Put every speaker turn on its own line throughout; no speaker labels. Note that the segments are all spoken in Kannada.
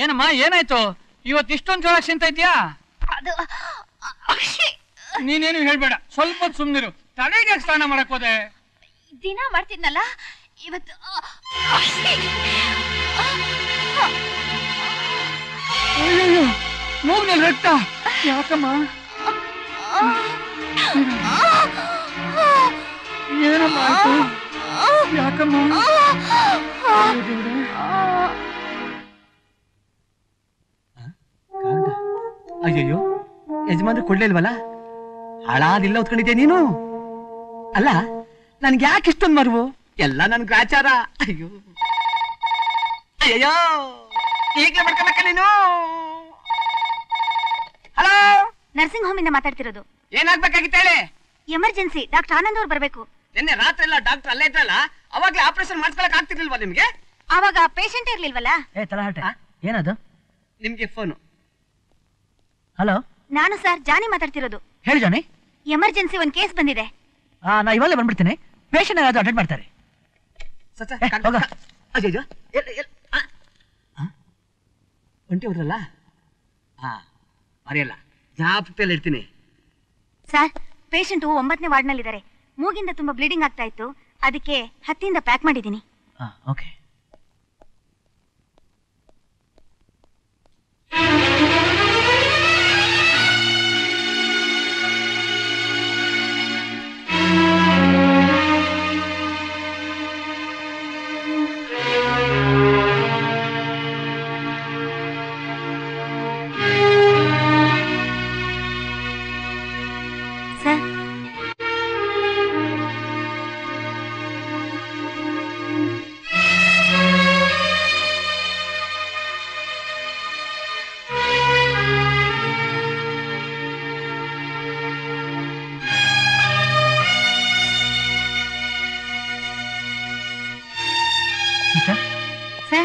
ಏನಮ್ಮ ಏನಾಯ್ತು? ಇವತ್ತು ಇಷ್ಟೊಂದು ಜೋರ ಚಿಂತ ಇದೆಯಾ? ನೀನೇನು ಹೇಳ್ಬೇಡ, ಸ್ವಲ್ಪ ಸುಮ್ನಿರು. ತಲೆಗೆ ಸ್ನಾನ ಮಾಡಕ್ ಹೋದೆ?
ದಿನ ಮಾಡ್ತಿದ್ನಲ್ಲ, ಇವತ್ತು
ಮೂಗ್ನಲ್ಲಿ ರಕ್ತ. ಯಾಕಮ್ಮ? ಏನಮ್ಮ ಆಯ್ತು? ಯಾಕಮ್ಮ?
ಅಯ್ಯಯ್ಯೋ, ಯಜಮಾನ್ರು ಕೊಡ್ಲಿಲ್ವಲ್ಲ? ಹಾಳಾದಿಲ್ಲ ಹೊತ್ಕೊಂಡಿದ್ದೆ ನೀನು. ಅಲ್ಲ, ನನ್ಗೆ ಯಾಕೆ ಇಷ್ಟೊಂದು ಮರುವು? ಎಲ್ಲ ನನ್ ಗ್ರಾಚಾರ. ಅಯ್ಯೋ ಅಯ್ಯಯ್ಯೋ, ಈಗಲೇ ಮಾಡ್ಕೋಬೇಕ ನೀನು. ಹಲೋ,
ನರ್ಸಿಂಗ್ ಹೋಮ್ ಇಂದ ಮಾತಾಡ್ತಿರೋದು.
ಏನಾಗ್ಬೇಕಾಗಿತ್ತು ಹೇಳಿ?
ಎಮರ್ಜೆನ್ಸಿ, ಡಾಕ್ಟರ್ ಆನಂದ್ ಅವ್ರು ಬರ್ಬೇಕು.
ನಿನ್ನೆ ರಾತ್ರಿ ಎಲ್ಲ ಡಾಕ್ಟರ್ ಅಲ್ಲೇ ಇದ್ರಲ್ಲ, ಅವಾಗ್ಲೇ ಆಪರೇಷನ್ ಮಾಡ್ಕೊಳಕ್ ಆಗ್ತಿರ್ಲಿಲ್ವಾ ನಿಮ್ಗೆ?
ಆವಾಗ ಪೇಷಂಟ್ ಇರ್ಲಿಲ್ವಲ್ಲ?
ಏನದು?
ನಿಮ್ಗೆ ಫೋನು.
ಹಲೋ,
ನಾನು ಸರ್ ಜಾನಿ ಮಾತಾಡ್ತಿರೋದು.
ಹೇಳಿ ಜಾನಿ.
ಎಮರ್ಜೆನ್ಸಿ ಒಂದ್ ಕೇಸ್ ಬಂದಿದೆ.
ನಾ ಇವಾಗಲೇ ಬಂದ್ಬಿಡ್ತೀನಿ. ಪೇಷಂಟ್ ಯಾರಾದ್ರೂ ಅಟೆಂಡ್ ಮಾಡ್ತಾರೆ.
ಅಯ್ಯೋ, ಒಂಟಿ ಹೋದ್ರಲ್ಲ? ಮರೆಯಲ್ಲ, ಜಾಪಲ್ಲಿ ಇರ್ತೀನಿ.
Sir, patient 9ನೇ ವಾರ್ಡ್ನಲ್ಲಿದ್ದಾರೆ. ಮೂಗಿಂದ ತುಂಬಾ ಬ್ಲೀಡಿಂಗ್ ಆಗ್ತಾ ಇತ್ತು, ಅದಕ್ಕೆ ಹತ್ತಿಯಿಂದ ಪ್ಯಾಕ್ ಮಾಡಿದ್ದೀನಿ.
ಓಕೆ.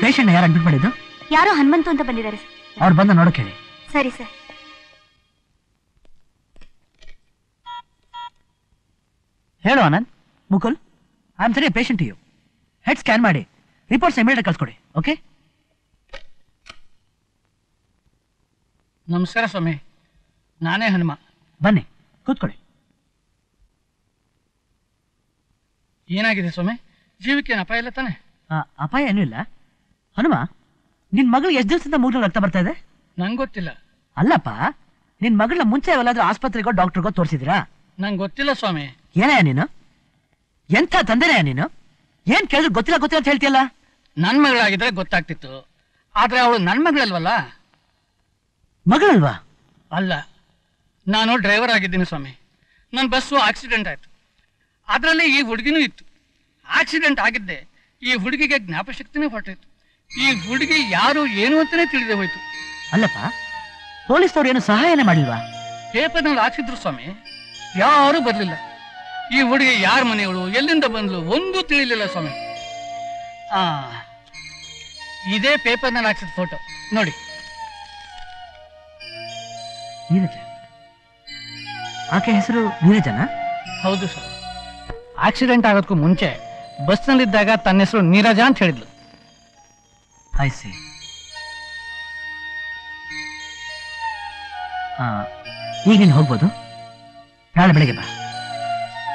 ಪೇಷಂಟ್ ಯಾರು ಅಡ್ಮಿಟ್ ಮಾಡಿದ್ದು?
ಯಾರೋ ಹನುಮಂತು ಅಂತ ಬಂದಿದ್ದಾರೆ.
ಅವ್ರು ಬಂದ ನೋಡೋಕೆ ಹೇಳಿ.
ಸರಿ ಸರ್.
ಹೇಳು ಆನಂದ್. ಮುಕುಲ್, ಐ ಆಮ್ ಸರಿ ಪೇಷಂಟ್ ಯು. ಹೆಡ್ ಸ್ಕ್ಯಾನ್ ಮಾಡಿ ರಿಪೋರ್ಟ್ಸ್ ಇಮಿಡಿಯೇಟ್ ಕಳ್ಸ್ಕೊಡಿ. ಓಕೆ?
ನಮಸ್ಕಾರ ಸ್ವಾಮಿ, ನಾನೇ ಹನುಮ.
ಬನ್ನಿ ಕೂತ್ಕೊಳ್ಳಿ.
ಏನಾಗಿದೆ ಸ್ವಾಮಿ? ಜೀವಕ್ಕೇನು ಅಪಾಯ ಇಲ್ಲ ತಾನೆ?
ಅಪಾಯ ಏನೂ ಇಲ್ಲ. ಹನುಮ, ನಿನ್ ಮಗಳು ಎಷ್ಟು ದಿವಸದಿಂದ ಮೂಗ್ನಲ್ಲಿ ರಕ್ತ ಬರ್ತಾ ಇದೆ?
ನಂಗೆ ಗೊತ್ತಿಲ್ಲ.
ಅಲ್ಲಪ್ಪ, ನಿನ್ ಮಗಳನ್ನ ಮುಂಚೆ ಎಲ್ಲಾದ್ರೂ ಆಸ್ಪತ್ರೆಗೋ ಡಾಕ್ಟರ್ಗೋ ತೋರಿಸಿದಿರಾ?
ನಂಗೆ ಗೊತ್ತಿಲ್ಲ ಸ್ವಾಮಿ.
ಏನಯ್ಯ ನೀನು? ಎಂಥ ತಂದೆನೆಯ ನೀನು? ಏನ್ ಕೇಳಿದ್ರು ಗೊತ್ತಿಲ್ಲ ಗೊತ್ತಿಲ್ಲ ಅಂತ ಹೇಳ್ತೀಯಲ್ಲ?
ನನ್ ಮಗಳಾಗಿದ್ರೆ ಗೊತ್ತಾಗ್ತಿತ್ತು, ಆದ್ರೆ ಅವಳು ನನ್ ಮಗಳಲ್ವಲ್ಲ.
ಮಗಳಲ್ವಾ?
ಅಲ್ಲ, ನಾನು ಡ್ರೈವರ್ ಆಗಿದ್ದೀನಿ ಸ್ವಾಮಿ. ನನ್ನ ಬಸ್ಸು ಆಕ್ಸಿಡೆಂಟ್ ಆಯ್ತು, ಅದರಲ್ಲಿ ಈ ಹುಡುಗಿನೂ ಇತ್ತು. ಆಕ್ಸಿಡೆಂಟ್ ಆಗಿದ್ದೆ ಈ ಹುಡುಗಿಗೆ ಜ್ಞಾಪಶಕ್ತಿನೇ ಹೊರಟಿತ್ತು. ಈ ಹುಡುಗಿ ಯಾರು ಏನು ಅಂತಾನೆ ತಿಳಿದೇ ಹೋಯ್ತು.
ಅಲ್ಲಪ್ಪ, ಪೊಲೀಸ್ನವ್ರು ಏನು ಸಹಾಯನೇ ಮಾಡಿಲ್ವಾ?
ಪೇಪರ್ನಲ್ಲಿ ಹಾಕ್ಸಿದ್ರು ಸ್ವಾಮಿ, ಯಾರು ಬರ್ಲಿಲ್ಲ. ಈ ಹುಡುಗಿ ಯಾರ ಮನೆಯವಳು, ಎಲ್ಲಿಂದ ಬಂದ್ಲು ಒಂದು ತಿಳಿಲಿಲ್ಲ ಸ್ವಾಮಿ. ಇದೇ ಪೇಪರ್ನಲ್ಲಿ ಹಾಕ್ಸಿದ ಫೋಟೋ ನೋಡಿ.
ನೀರಜ? ಆಕೆ ಹೆಸರು ನೀರಜನಾ?
ಹೌದು ಸರ್. ಆಕ್ಸಿಡೆಂಟ್ ಆಗೋದಕ್ಕೂ ಮುಂಚೆ ಬಸ್ನಲ್ಲಿದ್ದಾಗ ತನ್ನ ಹೆಸರು ನೀರಜ ಅಂತ ಹೇಳಿದ್ಲು.
I C. ಈಗ ನೀನು ಹೋಗ್ಬೋದು, ನಾಳೆ ಬೆಳಿಗ್ಗೆ ಬಾ.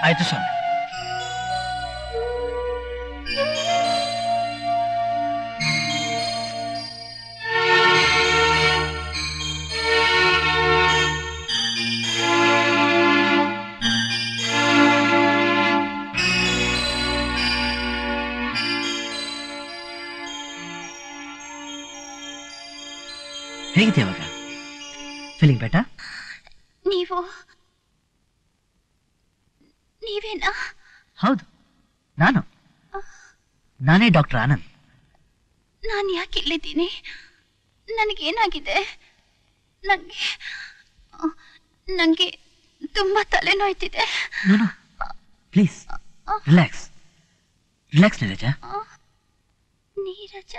ಆಯ್ತು ಸ್ವಾಮಿ.
ಹೇಗಿದೆಯಾ ಅವಾಗ? Feeling better?
ನೀವೇನಾ?
ಹೌದು, ನಾನೇ ಡಾಕ್ಟರ್ ಆನಂದ್.
ನಾನು ಯಾಕೆ ಇಲ್ಲಿದ್ದೀನಿ? ನನಗೇನಾಗಿದೆ? ನನಗೆ ತುಂಬಾ ತಲೆನೋಯ್ತಿದೆ.
Please relax. Relax Neeraja.
Neeraja?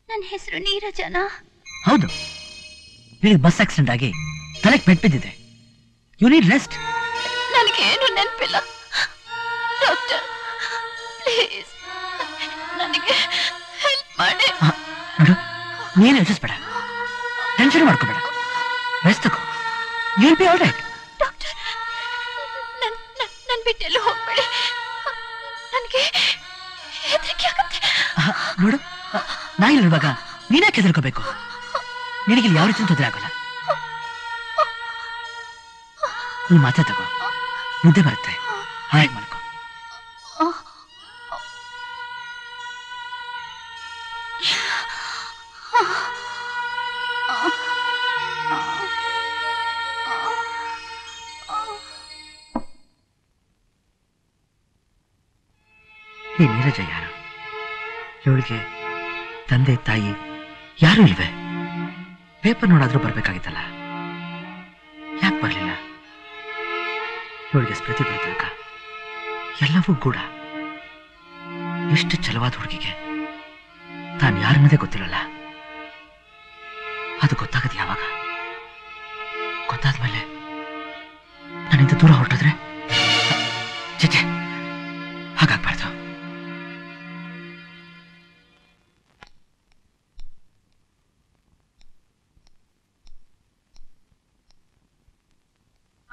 ನನ್ನ ಹೆಸರು ನೀರಜನಾ?
ಹೌದು. ನಿನಗೆ ಬಸ್ ಆಕ್ಸಿಡೆಂಟ್ ಆಗಿ ತಲೆಗೆ ಪೆಟ್ಟು ಬಿದ್ದಿದೆ. You need rest.
ನನಗೇನು ನೆನಪಿಲ್ಲ ಡಾಕ್ಟರ್, ಪ್ಲೀಸ್ ನನಗೆ ಹೆಲ್ಪ್ ಮಾಡಿ.
ನೋಡು, ನೀನು ಯೋಚಿಸ್ಬೇಡ, ಟೆನ್ಷನ್ ಮಾಡ್ಕೋಬೇಡ, ರೆಸ್ಟ್ ತಗೋ, you'll be all right.
Doctor, ನನ್ ಬಿಟ್ಟೆಲ್ಲೂ ಹೋಗ್ಬೇಡಿ, ನನಗೆ ಹೆದರಿಕೆ ಆಗುತ್ತೆ.
ನೋಡು, ನಾ ಇಲ್ಲಿರುವಾಗ ನೀನೇ ಹೆದರ್ಕೋಬೇಕು. ನಿನಗೆ ಯಾವ ರೀತಿ ತೊಂದರೆ ಆಗೋಲ್ಲ. ನೀ ಮಾತ್ರ ತಗೋ, ನಿದ್ದೆ ಬರುತ್ತೆ, ಹಾಗೆ ಮಾಡ್ಕೊ. ಈ ನೀರಜ ಯಾರು? ಇವಳಿಗೆ ತಂದೆ ತಾಯಿ ಯಾರು ಇಲ್ವೇ? ಪೇಪರ್ ನೋಡಾದ್ರೂ ಬರ್ಬೇಕಾಗಿತ್ತಲ್ಲ, ಯಾಕೆ ಬರ್ಲಿಲ್ಲ? ಇವಳಿಗೆ ಸ್ಮೃತಿ ಬರತನಕ ಎಲ್ಲವೂ ಗೂಢ. ಎಷ್ಟು ಛಲವಾದ ಹುಡುಗಿಗೆ ತಾನು ಯಾರನ್ನದೇ ಗೊತ್ತಿರಲ್ಲ. ಅದು ಗೊತ್ತಾಗದು ಯಾವಾಗ? ಗೊತ್ತಾದ್ಮೇಲೆ ನನ್ನಿಂದ ದೂರ ಹೊರಟಿದ್ರೆ? ಚೇಚೆ, ಹಾಗಾಗ್ಬಾರ್ದು.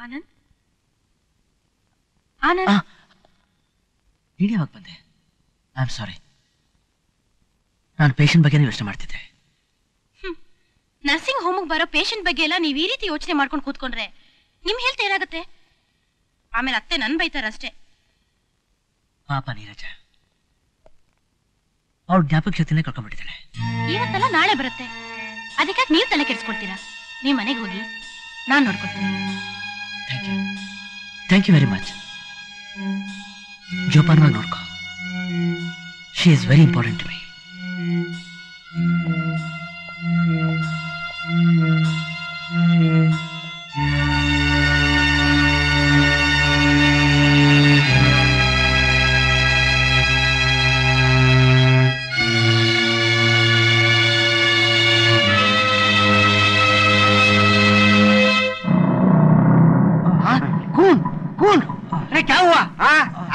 ಆನಂದ್, ಆನಂದ್,
ನೀನು ಯಾವಾಗ ಬಂದೆ? ಐ ಆಮ್ ಸಾರಿ, ನಾನು ಪೇಷಂಟ್ ಬಗ್ಗೆನೇ ಯೋಚನೆ ಮಾಡ್ತಿದ್ದೆ.
ನರ್ಸಿಂಗ್ ಹೋಮಿಗೆ ಬರೋ ಪೇಷಂಟ್ ಬಗ್ಗೆ ಎಲ್ಲ ನೀವು ಈ ರೀತಿ ಯೋಚನೆ ಮಾಡ್ಕೊಂಡು ಕೂತ್ಕೊಂಡ್ರೆ ನಿಮ್ ಹೆಲ್ತ್ ಏನಾಗುತ್ತೆ? ಆಮೇಲೆ ಅತ್ತೆ ನನ್ ಬೈತಾರಷ್ಟೇ.
ಪಾಪ ನೀರಜ, ಅವ್ರ ಜ್ಞಾಪಕ ಶಕ್ತಿನೇ ಕಳ್ಕೊಂಡ್ಬಿಟ್ಟಿದ್ದಾಳೆ.
ಇವತ್ತಲ್ಲ ನಾಳೆ ಬರುತ್ತೆ, ಅದಕ್ಕೆ ನೀವು ತಲೆ ಕೆಡಿಸ್ಕೊಳ್ತೀರಾ? ನೀವು ಮನೆಗೆ ಹೋಗಿ, ನಾನು ನೋಡ್ಕೊಳ್ತೀನಿ.
Thank you very much. ಜೋಪಾನವಾಗಿ ನೋಡ್ಕೋ. She is very important to me.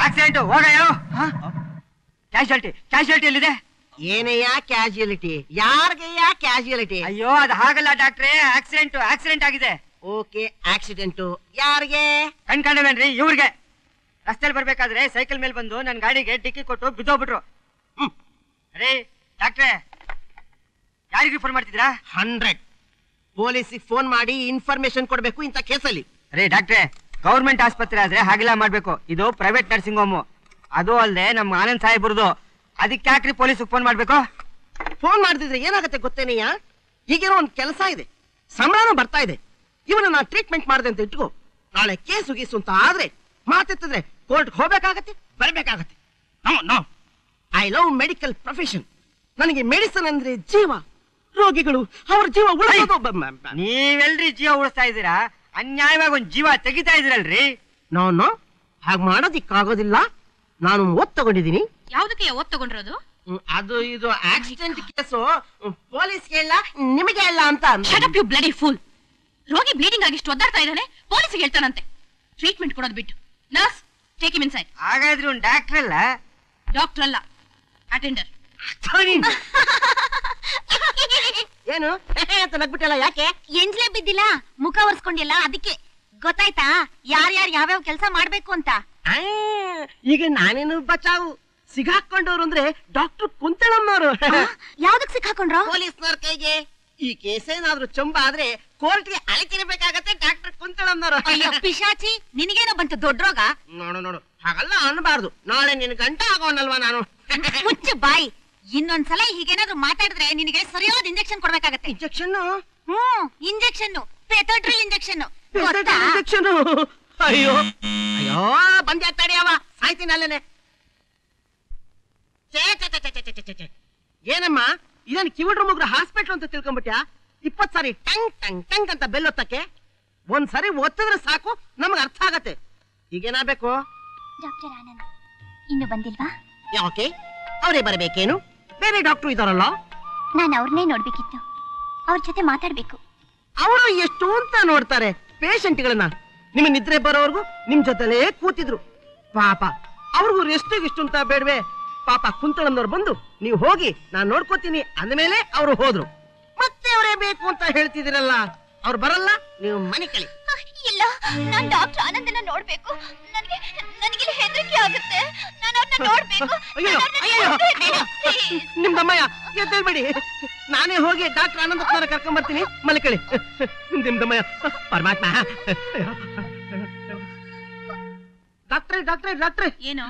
Accident ಹೋಗಯ್ಯೋ. ಕ್ಯಾಶುಯಾಲಿಟಿ ಎಲ್ಲಿದೆ?
ಏನಯ್ಯ ಕ್ಯಾಶುಯಾಲಿಟಿ? ಯಾರಿಗಯ್ಯ ಕ್ಯಾಶುಯಾಲಿಟಿ?
ಅಯ್ಯೋ ಅದು ಹಾಗಲ್ಲ ಡಾಕ್ಟ್ರೇ, ಆಕ್ಸಿಡೆಂಟ್ ಆಗಿದೆ.
ಓಕೆ, ಆಕ್ಸಿಡೆಂಟ್ ಯಾರಿಗೆ?
ಕಣ್ಕಂಡವೇನ್ರಿ ಇವ್ರಿಗೆ. ರಸ್ತೆಯಲ್ಲಿ ಬರ್ಬೇಕಾದ್ರೆ ಸೈಕಲ್ ಮೇಲೆ ಬಂದು ನನ್ನ ಗಾಡಿಗೆ ಡಿಕ್ಕಿ ಕೊಟ್ಟು ಬಿದ್ದೋಗ್ಬಿಟ್ರು. ಅರೇ ಡಾಕ್ಟ್ರೇ, ಯಾರಿಗೂ ಫೋನ್ ಮಾಡ್ತಿದ್ರಾ?
100 ಪೊಲೀಸಿಗೆ ಫೋನ್ ಮಾಡಿ ಇನ್ಫಾರ್ಮೇಶನ್ ಕೊಡ್ಬೇಕು ಇಂಥ ಕೇಸಲ್ಲಿ.
ಅರೇ ಡಾಕ್ಟ್ರೇ, ಗೌರ್ಮೆಂಟ್ ಆಸ್ಪತ್ರೆ ಆದ್ರೆ ಹಾಗೆಲ್ಲ ಮಾಡ್ಬೇಕು. ಇದು ಪ್ರೈವೇಟ್ ನರ್ಸಿಂಗ್ ಹೋಮು. ಅದು ಅಲ್ಲದೆ ನಮ್ಮ ಆನಂದ್ ಸಾಹೇಬ್ರದು. ಅದಕ್ಕೆ ಯಾಕ್ರಿ ಪೊಲೀಸಿಗೆ ಫೋನ್ ಮಾಡ್ಬೇಕು?
ಫೋನ್ ಮಾಡ್ತಿದ್ರೆ ಏನಾಗುತ್ತೆ ಗೊತ್ತೇನೆಯ? ಈಗೇನೋ ಒಂದು ಕೆಲಸ ಇದೆ, ಸಂಬಳನೂ ಬರ್ತಾ ಇದೆ. ಇವನ ನಾ ಟ್ರೀಟ್ಮೆಂಟ್ ಮಾಡಿದೆ ಅಂತ ಇಟ್ಕೋ, ನಾಳೆ ಕೇಸು ಗೀಸು ಅಂತ ಆದ್ರೆ ಮಾತೆತ್ತಿದ್ರೆ ಕೋರ್ಟ್ ಹೋಗ್ಬೇಕಾಗತ್ತೆ, ಬರ್ಬೇಕಾಗತ್ತೆ. No, I love medical profession. ನನಗೆ ಮೆಡಿಸನ್ ಅಂದ್ರೆ ಜೀವ. ರೋಗಿಗಳು ಅವ್ರ ಜೀವ ಉಳಿಸೋದು.
ನೀವೆಲ್ರಿ ಜೀವ ಉಳಿಸ್ತಾ ಇದ್ದೀರಾ? ಅನ್ಯಾಯವಾಗಿ ಒಂದು ಜೀವ ತೆಗಿತಾ ಇದೀರಲ್ರಿ.
ನೋ, ಹಾಗೆ ಮಾಡೋದಿಕ್ಕಾಗೋದಿಲ್ಲ. ನಾನು ಓದ್ ತಗೊಂಡಿದ್ದೀನಿ.
ಯಾವ್ದಕ್ಕೆ ಓದ್ ತಗೊಂಡಿರೋದು?
ಅದು ಇದು ಆಕ್ಸಿಡೆಂಟ್ ಕೇಸು. ಪೊಲೀಸ್ಗೆ ಇಲ್ಲ, ನಿಮಗೆ ಇಲ್ಲ ಅಂತ.
Shut up you bloody fool. ರೋಗಿ ಬ್ಲೀಡಿಂಗ್ ಆಗಿ ಇಷ್ಟು ಒದ್ದಾಡ್ತಾ ಇದ್ದಾನೆ, ಪೊಲೀಸಿಗೆ ಹೇಳ್ತಾನಂತೆ. ಟ್ರೀಟ್ಮೆಂಟ್ ಕೊಡೋದು ಬಿಟ್ಟು ನರ್ಸ್ ಟೇಕ್ ಹಿಮ್ ಇನ್ಸೈಡ್.
ಹಾಗಾದ್ರೆ ಒಂದು ಡಾಕ್ಟರ್ ಅಲ್ಲ?
ಡಾಕ್ಟರ್ ಅಲ್ಲ, ಅಟೆಂಡರ್.
ಏನು ಅಂತ ನಗ್ಬಿಟ್ಟಲ್ಲ? ಯಾಕೆ?
ಎಂಜ್ಲೇ ಬಿದ್ದಿಲ್ಲ, ಮುಖ ಒರೆಸ್ಕೊಂಡಿಲ್ಲ, ಅದಕ್ಕೆ. ಗೊತ್ತಾಯ್ತಾ ಯಾರ್ಯಾರು ಯಾವ್ಯಾವ ಕೆಲಸ ಮಾಡ್ಬೇಕು ಅಂತ?
ಈಗ ನಾನೇನು ಬಚಾವು. ಸಿಗಾಕೊಂಡವ್ರು ಅಂದ್ರೆ ಡಾಕ್ಟರ್ ಕುಂತಳಮ್ಮನವರು.
ಯಾವ್ದಕ್ ಸಿಕ್ಕಾಕೊಂಡ್ರು?
ಪೊಲೀಸ್ನವ್ರ ಕೈಗೆ. ಈ ಕೇಸೇನಾದ್ರೂ ಚೊಂಬ ಆದ್ರೆ ಕೋರ್ಟ್ಗೆ ಅಲೆಕಿರಬೇಕಾಗತ್ತೆ ಡಾಕ್ಟರ್ ಕುಂತಳಮ್ಮನವರು.
ಅಯ್ಯೋ ಪಿಶಾಚಿ, ನಿನಗೇನೋ ಬಂತು ದೊಡ್ಡ ರೋಗ?
ನೋಡು ಹಾಗಲ್ಲ ಅನ್ಬಾರ್ದು. ನಾಳೆ ನಿನ್ ಗಂಟ ಆಗೋನಲ್ವಾ ನಾನು?
ಮುಚ್ಚು ಬಾಯಿ. ಇನ್ನೊಂದ್ಸಲ ಹೀಗೇನಾದ್ರೂ ಮಾತಾಡಿದ್ರೆ ನಿನಗೆ ಸರಿಯಾದ ಇಂಜೆಕ್ಷನ್ ಕೊಡ್ಬೇಕಾಗತ್ತೆ.
ಇಂಜೆಕ್ಷನ್?
ಇಂಜೆಕ್ಷನ್, ಪೆಥೋಡ್ರಿಲ್ ಇಂಜೆಕ್ಷನ್.
ಇಂಜೆಕ್ಷನ್? ಅಯ್ಯೋ ಬಂದೆ ತಡಿಯವ, ಸಾಯ್ತೀನಿ ಅಲ್ಲೇನೆ. ಏನಮ್ಮ ಇದನ್ ಕಿವಿಡ್ರ ಮುಗ್ರ ಹಾಸ್ಪಿಟ್ಲ್ ಅಂತ ತಿಳ್ಕೊಂಡ್ಬಿಟ್ಯಾ? 20 ಸಾರಿ ಟಂಗ್ ಟಂಗ್ ಟಂಗ್ ಅಂತ ಬೆಲ್ಲೊತ್ತಕ್ಕೆ. ಒಂದ್ ಸರಿ ಒತ್ತಿದ್ರೆ ಸಾಕು, ನಮ್ಗೆ ಅರ್ಥ ಆಗತ್ತೆ. ಈಗೇನಾಗಬೇಕು?
ಡಾಕ್ಟರ್ ಆನಂದ್ ಇನ್ನು ಬಂದಿಲ್ವಾ?
ಯಾಕೆ? ಅವರೇ ಬರಬೇಕೇನು? ಬೇರೆ ಡಾಕ್ಟ್ರು ಇದಾರಲ್ಲ.
ನಾನು ಅವ್ರನ್ನೇ ನೋಡ್ಬೇಕಿತ್ತು, ಅವ್ರ ಜೊತೆ ಮಾತಾಡ್ಬೇಕು.
ಅವರು ಎಷ್ಟು ಅಂತ ನೋಡ್ತಾರೆ ಪೇಷಂಟ್ಗಳನ್ನ. ನಿಮ್ಮ ನಿದ್ರೆ ಬರೋವರೆಗೂ ನಿಮ್ ಜೊತೆಲೇ ಕೂತಿದ್ರು. ಪಾಪ ಅವ್ರಿಗೂ ರೆಸ್ಟ್ ಇಷ್ಟು ಅಂತ ಬೇಡವೆ? ಪಾಪ ಕುಂತಳಮ್ಮನವ್ರು ಬಂದು ನೀವು ಹೋಗಿ ನಾನ್ ನೋಡ್ಕೋತೀನಿ ಅಂದ್ಮೇಲೆ ಅವರು ಹೋದ್ರು. ಬೇಕು ಅಂತ ಹೇಳ್ತಿದ್ದೀರಲ್ಲ, ಅವ್ರು ಬರಲ್ಲ, ನೀವು ಮನೆ ಕಳಿ.
ಇಲ್ಲ, ನಾನ್ ಡಾಕ್ಟರ್ ಆನಂದನ ನೋಡ್ಬೇಕು. ನನಗೆ ನನಗೆ ಹೆದರಿಕೆ ಆಗುತ್ತೆ. ನಾನು ಅವ್ರನ್ನ ನೋಡ್ಬೇಕು.
ಅಯ್ಯೋ ನಿಮ್ದಮ್ಮಯ್ಯ ಎದ್ದೇಳ್ಬೇಡಿ, ನಾನೇ ಹೋಗಿ ಡಾಕ್ಟರ್ ಆನಂದ ಕರ್ಕೊಂಡ್ ಬರ್ತೀನಿ, ಮನೆ ಕಳಿ. ನಿಮ್ದಮ್ಮಯ್ಯ ಪರಮಾತ್ಮ. ಡಾಕ್ಟ್ರೆ ಡಾಕ್ಟ್ರೆ ಡಾಕ್ಟ್ರೆ,
ಏನು?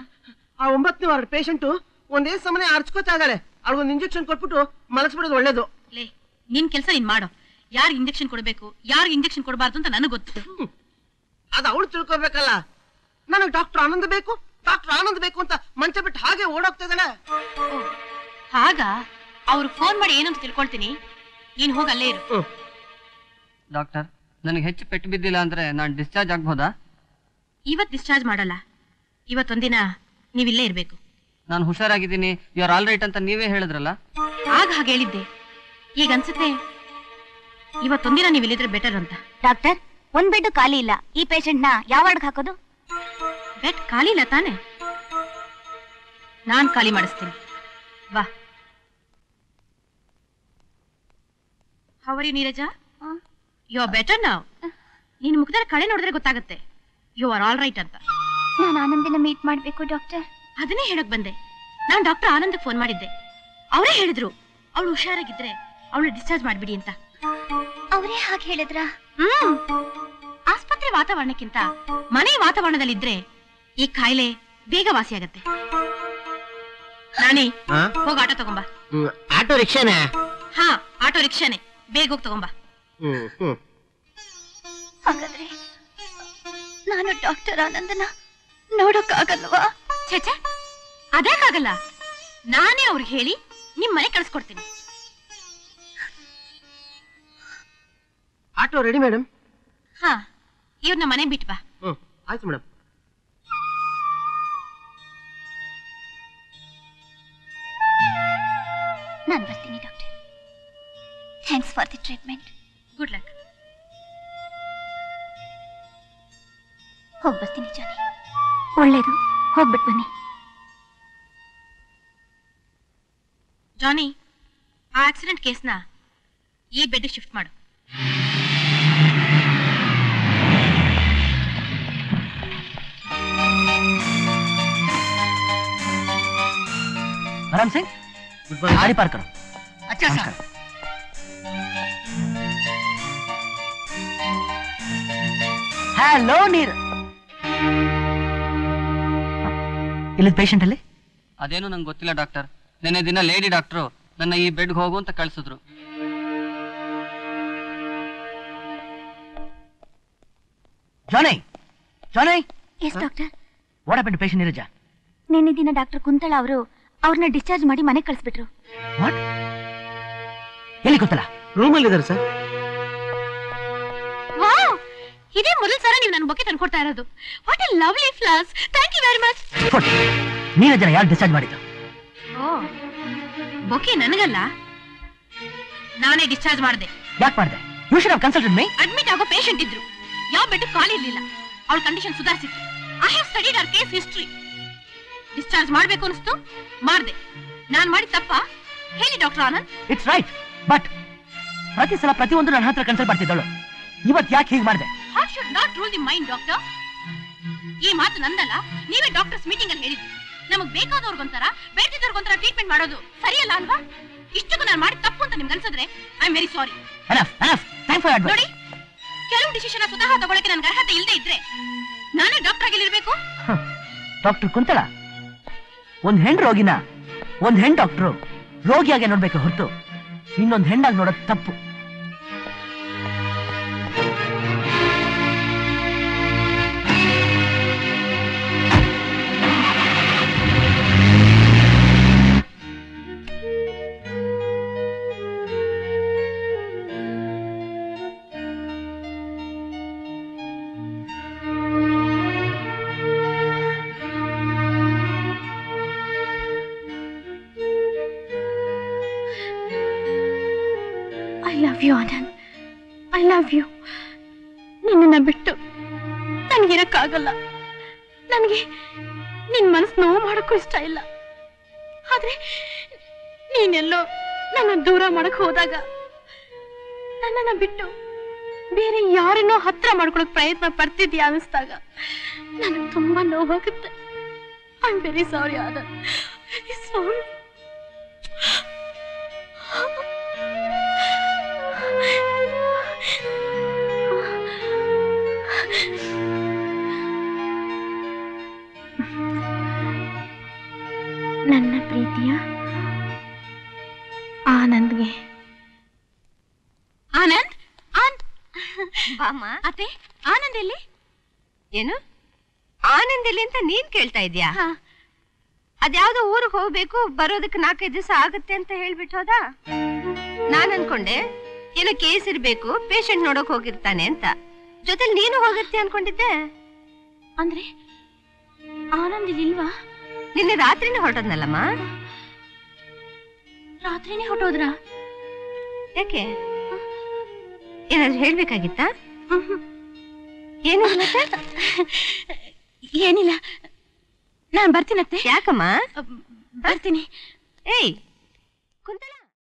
ಆ 9ನೇ ವಾರ್ಡ್ ಪೇಷಂಟು ಒಂದೇ ಸಮನೆ ಅರ್ಚ್ಕೋತಾ ಇದ್ದಾಳೆ. ಅವ್ಳಿಗೊಂದು ಇಂಜೆಕ್ಷನ್ ಕೊಟ್ಬಿಟ್ಟು ಮಲಗಿಸ್ಬಿಡೋದು ಒಳ್ಳೇದು.
ಲೇ, ನಿನ್ ಕೆಲಸ ನೀನ್ ಮಾಡು. ಯಾರಿಗೆ ಇಂಜೆಕ್ಷನ್ ಕೊಡ್ಬೇಕು, ಯಾರಿಗೆ ಇಂಜೆಕ್ಷನ್ ಕೊಡಬಾರ್ದು ಅಂತ ನನಗೆ ಗೊತ್ತು.
ಅದು ಅವಳು ತಿಳ್ಕೊಬೇಕಲ್ಲ. ನನಗೆ ಡಾಕ್ಟರ್ ಆನಂದ್ ಬೇಕು, ಡಾಕ್ಟರ್ ಆನಂದ್ ಬೇಕು ಅಂತ ಮಂಚ ಬಿಟ್ಟು ಹಾಗೆ ಓಡೋಗ್ತಾ ಇದ್ದಾಳೆ.
ಆಗ ಅವ್ರಿಗೆ ಫೋನ್ ಮಾಡಿ ಏನಂತ ತಿಳ್ಕೊಳ್ತೀನಿ. ನೀನ್ ಹೋಗಿ ಅಲ್ಲೇ ಇರು.
ಡಾಕ್ಟರ್, ನನಗೆ ಹೆಚ್ಚು ಪೆಟ್ಟು ಬಿದ್ದಿಲ್ಲ ಅಂದ್ರೆ ನಾನು ಡಿಸ್ಚಾರ್ಜ್ ಆಗ್ಬೋದಾ?
ಇವತ್ ಡಿಸ್ಚಾರ್ಜ್ ಮಾಡಲ್ಲ. ಇವತ್ತೊಂದಿನ ನೀವಿಲ್ಲೇ ಇರ್ಬೇಕು.
ನಾನು ಹುಷಾರಾಗಿದ್ದೀನಿ, ಯು ಆರ್ ಆಲ್ ರೈಟ್ ಅಂತ ನೀವೇ ಹೇಳಿದ್ರಲ್ಲ.
ಆಗ ಹಾಗೆ ಹೇಳಿದ್ದೆ. ಈಗ ಅನ್ಸುತ್ತೆ ಇವತ್ತೊಂದಿನ ನೀವಿಲ್ಲಿದ್ರೆ ಬೆಟರ್ ಅಂತ.
ಡಾಕ್ಟರ್, ಒಂದ್ ಬೆಡ್ ಖಾಲಿ ಇಲ್ಲ. ಈ ಪೇಷಂಟ್ ನ ಯಾವ ವಾರ್ಡ್ ಹಾಕೋದು?
ಬೆಡ್ ಖಾಲಿ ಇಲ್ಲ ತಾನೆ? ನಾನ್ ಖಾಲಿ ಮಾಡಿಸ್ತೀನಿ. ಬಾ. How are you Neeraja? You are better now. ನಿನ್ ಮುಖದಲ್ಲಿ ಕಳೆ ನೋಡಿದ್ರೆ ಗೊತ್ತಾಗುತ್ತೆ ಯು ಆರ್ ಆಲ್ ರೈಟ್ ಅಂತ.
ನಾನು ಆನಂದಿನ ಮೀಟ್ ಮಾಡ್ಬೇಕು ಡಾಕ್ಟರ್.
ಅದನ್ನೇ ಹೇಳಕ್ ಬಂದೆ. ನಾನ್ ಡಾಕ್ಟರ್ ಆನಂದ್ ಫೋನ್ ಮಾಡಿದ್ದೆ. ಅವರೇ ಹೇಳಿದ್ರು ಅವಳು ಹುಷಾರಾಗಿದ್ರೆ ಅವಳು ಡಿಸ್ಚಾರ್ಜ್ ಮಾಡ್ಬಿಡಿ ಅಂತ.
ಅವರೇ ಹಾಗೆ ಹೇಳಿದ್ರ?
ಆಸ್ಪತ್ರೆ ವಾತಾವರಣಕ್ಕಿಂತ ಮನೆ ವಾತಾವರಣದಲ್ಲಿದ್ರೆ ಈ ಕಾಯಿಲೆ ಬೇಗ ವಾಸಿಯಾಗತ್ತೆ. ನಾನೇ ಹೋಗಿ ಆಟೋ ತಗೊಂಬಾ.
ಆಟೋ ರಿಕ್ಷಾನ?
ಹಾ, ಆಟೋ ರಿಕ್ಷಾನೆ. ಬೇಗ ಹೋಗಿ ತಗೊಂಬಾ.
ಹಾಗಾದ್ರೆ ನಾನು ಡಾಕ್ಟರ್ ಆನಂದನ ನೋಡೋಕ್ಕಾಗಲ್ವಾ?
ಛೇ, ಅದೇಕಾಗಲ್ಲ. ನಾನೇ ಅವ್ರಿಗೆ ಹೇಳಿ ನಿಮ್ ಮನೆ ಕಳಿಸ್ಕೊಡ್ತೀನಿ.
Auto ready madam.
ಹಾ, ಇವ್ರನ್ನ ಮನೆ ಬಿಟ್ಟು ಬಾ.
ಆಯ್ತು ಮೇಡಮ್.
ನಾನು ಬರ್ತೀನಿ doctor. Thanks for the treatment.
Good luck.
ಹೋಗಿ ಬರ್ತೀನಿ ಜಾನಿ. ಒಳ್ಳೇದು, ಹೋಗ್ಬಿಟ್ಟು ಬನ್ನಿ.
ಜಾನಿ, ಆ ಆಕ್ಸಿಡೆಂಟ್ ಕೇಸ್ನ ಈ ಬೆಡ್ ಶಿಫ್ಟ್ ಮಾಡು.
आराम से गाड़ी पार करो.
अच्छा सर.
ಹಲೋ ನೀರ್. ಇಲ್ಲಿ ಪೇಷಂಟ್ ಅಲ್ಲಿ?
ಅದೇನು ನಂಗೆ ಗೊತ್ತಿಲ್ಲ ಡಾಕ್ಟರ್. ನೆನ್ನೆ ದಿನ ಲೇಡಿ ಡಾಕ್ಟ್ರು ನನ್ನ ಈ ಬೆಡ್ಗೆ ಹೋಗು ಅಂತ ಕಳ್ಸಿದ್ರು.
Johnny, Johnny.
Yes doctor.
What happen to patient Neeraja?
ನಿನ್ನೆ ದಿನ ಡಾಕ್ಟರ್ ಕುಂತಳ ಅವರು ಅವ್ರನ್ನ ಡಿಸ್ಚಾರ್ಜ್ ಮಾಡಿ ಮನೆಗೆ ಕಳಿಸ್ಬಿಟ್ರು.
ವಾಟ್? ಎಲ್ಲಿ ಗೊತ್ತಲ್ಲ?
ರೂಮಲ್ಲಿ ಇದ್ದಾರೆ ಸರ್.
ವಾವ್, ಇದೇ ಮೊದಲ ಸಲ ನೀವು ನನ್ನ ಬೊಕ್ಕೆ ತಂದ್ಕೊಡ್ತಾ ಇರೋದು. What a lovely flowers. Thank you very much.
ನೀರಜನ ಯಾರು ಡಿಸ್ಚಾರ್ಜ್ ಮಾಡಿದ್ದು?
ಓ, ಬೊಕ್ಕೆ ನನಗಲ್ಲ, ನಾನೇ ಡಿಸ್ಚಾರ್ಜ್ ಮಾಡಿದೆ.
ಯಾಕೆ ಮಾಡಿದೆ? You should have consulted me.
Admit ಆಗೋ ಪೇಷಂಟ್ ಇದ್ರು. ಯಾವ ಬೆಡ್ ಖಾಲಿ ಇರ್ಲಿಲ್ಲ. ಅವಳ ಕಂಡೀಷನ್ ಸುಧಾರಿಸಿತ್ತು. I have studied our case history. Discharge ಮಾಡ್ಬೇಕು ಅನಿಸ್ತು, ಮಾಡ್ದೆ. ನಾನ್ ಮಾಡಿ ತಪ್ಪ ಹೇಳಿ doctor Anand.
It's right, but ಪ್ರತಿ ಸಲ ಪ್ರತಿಯೊಂದು ನನ್ನ ಹತ್ರ ಕನ್ಸಲ್ಟ್ ಮಾಡ್ತಿದ್ದಳು. ಇವತ್ತು ಯಾಕೆ ಹೀಗೆ ಮಾಡಿದೆ?
Heart should not rule the mind doctor. ಈ ಮಾತು ನಂದಲ್ಲ, ನೀವೇ ಡಾಕ್ಟರ್ಸ್ ಮೀಟಿಂಗ್ ಅಲ್ಲಿ ಹೇಳಿದ್ರಿ. ನಮಗ್ ಬೇಕಾದವ್ರಿಗೊಂಥರ ಬೇಡ್ತಿದ್ದವ್ರಿಗೊಂಥರ ಟ್ರೀಟ್ಮೆಂಟ್ ಮಾಡೋದು ಸರಿಯಲ್ಲ ಅಲ್ವಾ? ಇಷ್ಟಕ್ಕೂ ನಾನು ಮಾಡಿ ತಪ್ಪು ಅಂತ ನಿಮ್ಗೆ ಅನ್ಸಿದ್ರೆ ಐ ಆಮ್ ವೆರಿ ಸಾರಿ. ನೋಡಿ, ಕೆಲವು ಡಿಸಿಷನ್ ಸ್ವತಃ ತಗೊಳಕ್ಕೆ ನನ್ಗೆ ಅರ್ಹತೆ ಇಲ್ಲದೆ ಇದ್ರೆ ನಾನೇ ಡಾಕ್ಟರ್ ಆಗಿರ್ಬೇಕು.
ಡಾಕ್ಟರ್ ಕುಂತಳ ಒಂದ್ ಹೆಣ್ಣು ರೋಗಿನ ಒಂದ್ ಹೆಣ್ಣು ಡಾಕ್ಟ್ರು ರೋಗಿಯಾಗೆ ನೋಡ್ಬೇಕು ಹೊರತು ಇನ್ನೊಂದ್ ಹೆಣ್ಣಾಗಿ ನೋಡೋದು ತಪ್ಪು.
I love you Anand, I love you. ನಿನ್ನನ್ನ ಬಿಟ್ಟು ನನಗಿರಕ್ಕಾಗಲ್ಲ. ನನಗೆ ನಿನ್ ಮನಸ್ಸು ನೋವು ಮಾಡೋಕ್ಕೂ ಇಷ್ಟ ಇಲ್ಲ. ಆದ್ರೆ ನೀನೆಲ್ಲೋ ನನ್ನ ದೂರ ಮಾಡಕ್ ಹೋದಾಗ ನನ್ನನ್ನ ಬಿಟ್ಟು ಬೇರೆ ಯಾರನ್ನೋ ಹತ್ರ ಮಾಡ್ಕೊಳಕ್ ಪ್ರಯತ್ನ ಪಡ್ತಿದ್ಯಾ ಅನಿಸ್ದಾಗ ನನಗೆ ತುಂಬಾ ನೋವಾಗುತ್ತೆ. I am very sorry Anand, very sorry. ನನ್ನ ಪ್ರೀತಿಯ ಆನಂದ್ಗೆ.
ಆನಂದ್ ಬಾಮ್ಮ. ಅತ್ತೆ, ಆನಂದ್ ಎಲ್ಲಿ? ಏನು ಆನಂದ್ ಎಲ್ಲಿ ಅಂತ ನೀನ್ ಕೇಳ್ತಾ ಇದ್ಯಾ? ಅದ್ಯಾವ್ದೋ ಊರಿಗೆ ಹೋಗ್ಬೇಕು, ಬರೋದಕ್ಕೆ 4-5 ದಿವಸ ಆಗುತ್ತೆ ಅಂತ ಹೇಳ್ಬಿಟ್ಟು ಹೋದ. ನಾನ್ ಅನ್ಕೊಂಡೆ ಏನೋ ಕೇಸ್ ಇರ್ಬೇಕು, ಪೇಷಂಟ್ ನೋಡಕ್ ಹೋಗಿರ್ತಾನೆ ಅಂತ. ಜೊತೆಲಿ ನೀನು ಹೋಗಿರ್ತೀಯ ಅನ್ಕೊಂಡಿದ್ದೆ.
ಅಂದ್ರೆ ಆನಂದ್ ಇಲ್ವಾ?
ನಿನ್ನೆ ರಾತ್ರಿನೇ ಹೊರಟೋದ್ನಲ್ಲಮ್ಮ.
ರಾತ್ರಿನೇ ಹೊರಟೋದ್ರ?
ಯಾಕೆ, ಏನಾದ್ರು ಹೇಳ್ಬೇಕಾಗಿತ್ತಾ? ಏನು
ಏನಿಲ್ಲ, ನಾನ್ ಬರ್ತೀನತ್ತೆ.
ಯಾಕಮ್ಮ?
ಬರ್ತೀನಿ.
ಏಯ್ ಕುಂತಲ.